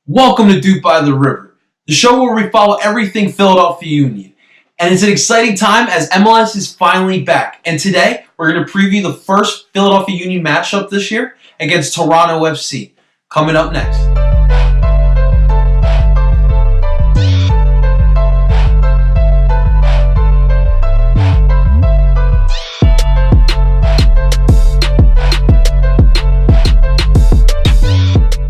Welcome to DOOP By the River, the show where we follow everything Philadelphia Union. And it's an exciting time as MLS is finally back. And today, we're going to preview the first Philadelphia Union matchup this year against Toronto FC. Coming up next.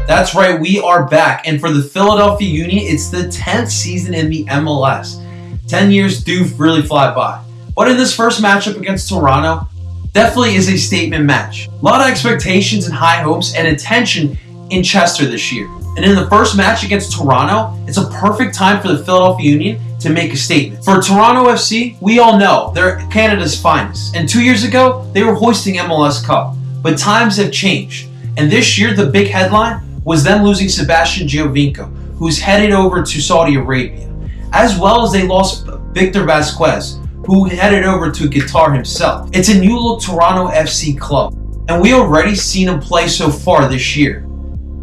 That's right, we are back, and for the Philadelphia Union, it's the 10th season in the MLS. 10 years do really fly by. But in this first matchup against Toronto, definitely is a statement match. A lot of expectations and high hopes and attention in Chester this year. And in the first match against Toronto, it's a perfect time for the Philadelphia Union to make a statement. For Toronto FC, we all know they're Canada's finest. And 2 years ago, they were hoisting MLS Cup. But times have changed. And this year, the big headline was them losing Sebastian Giovinco, who's headed over to Saudi Arabia, as well as they lost Victor Vasquez, who headed over to Qatar himself. It's a new look Toronto FC club, and we already seen them play so far this year.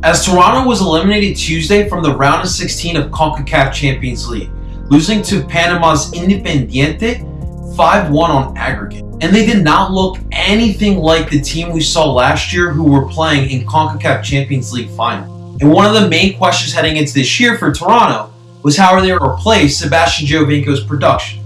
As Toronto was eliminated Tuesday from the round of 16 of CONCACAF Champions League, losing to Panama's Independiente 5-1 on aggregate. And they did not look anything like the team we saw last year who were playing in CONCACAF Champions League final. And one of the main questions heading into this year for Toronto was how are they going to replace Sebastian Giovinco's production.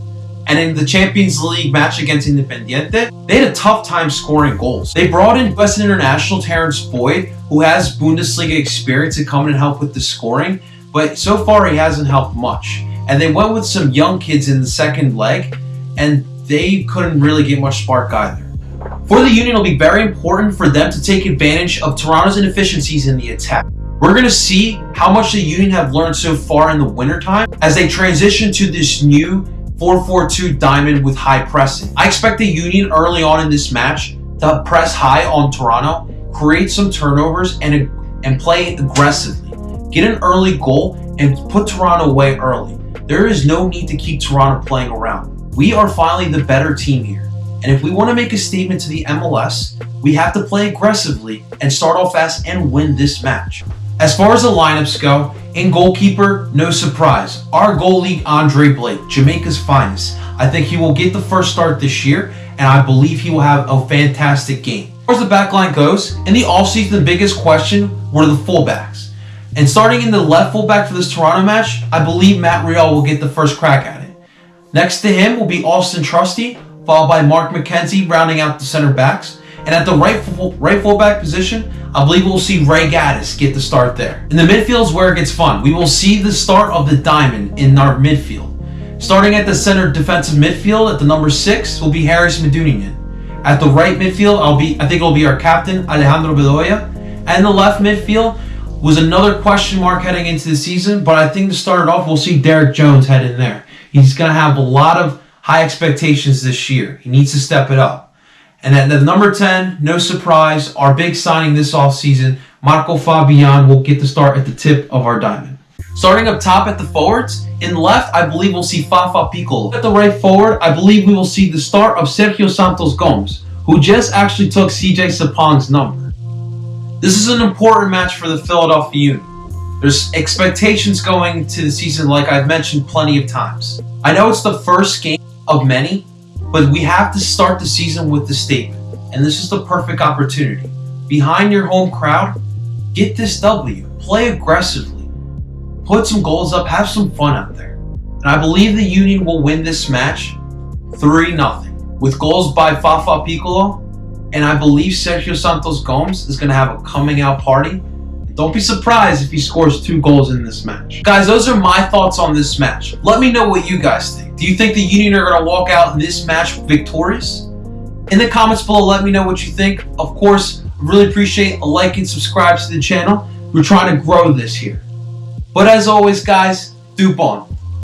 And in the Champions League match against Independiente, they had a tough time scoring goals. They brought in West International Terrence Boyd, who has Bundesliga experience, to come in and help with the scoring, but so far he hasn't helped much. And they went with some young kids in the second leg, and they couldn't really get much spark either. For the Union, it'll be very important for them to take advantage of Toronto's inefficiencies in the attack. We're going to see how much the Union have learned so far in the wintertime as they transition to this new 4-4-2 diamond with high pressing. I expect the Union early on in this match to press high on Toronto, create some turnovers, and play aggressively. Get an early goal and put Toronto away early. There is no need to keep Toronto playing around. We are finally the better team here. And if we want to make a statement to the MLS, we have to play aggressively and start off fast and win this match. As far as the lineups go, in goalkeeper, no surprise. Our goalie, Andre Blake, Jamaica's finest. I think he will get the first start this year, and I believe he will have a fantastic game. As far as the backline goes, in the offseason, the biggest question were the fullbacks. And starting in the left fullback for this Toronto match, I believe Matt Real will get the first crack at it. Next to him will be Austin Trusty, followed by Mark McKenzie rounding out the center backs. And at the right fullback position, I believe we'll see Ray Gaddis get the start there. In the midfield is where it gets fun. We will see the start of the diamond in our midfield. Starting at the center defensive midfield at the number 6 will be Harris Meduninian. At the right midfield, I think it'll be our captain, Alejandro Bedoya. And the left midfield was another question mark heading into the season, but I think to start it off, we'll see Derek Jones head in there. He's going to have a lot of high expectations this year. He needs to step it up. And at the number 10, no surprise, our big signing this offseason, Marco Fabian, will get the start at the tip of our diamond. Starting up top at the forwards, in left, I believe we'll see Fafa Piccolo. At the right forward, I believe we will see the start of Sergio Santos Gomes, who just actually took CJ Sapong's number. This is an important match for the Philadelphia Union. There's expectations going into the season like I've mentioned plenty of times. I know it's the first game of many, but we have to start the season with the statement. And this is the perfect opportunity. Behind your home crowd, get this W. Play aggressively. Put some goals up, have some fun out there. And I believe the Union will win this match 3-0 with goals by Fafa Piccolo. And I believe Sergio Santos Gomes is going to have a coming out party. Don't be surprised if he scores 2 goals in this match. Guys, those are my thoughts on this match. Let me know what you guys think. Do you think the Union are going to walk out in this match victorious? In the comments below, let me know what you think. Of course, I really appreciate a like and subscribe to the channel. We're trying to grow this here. But as always, guys, DOOP on.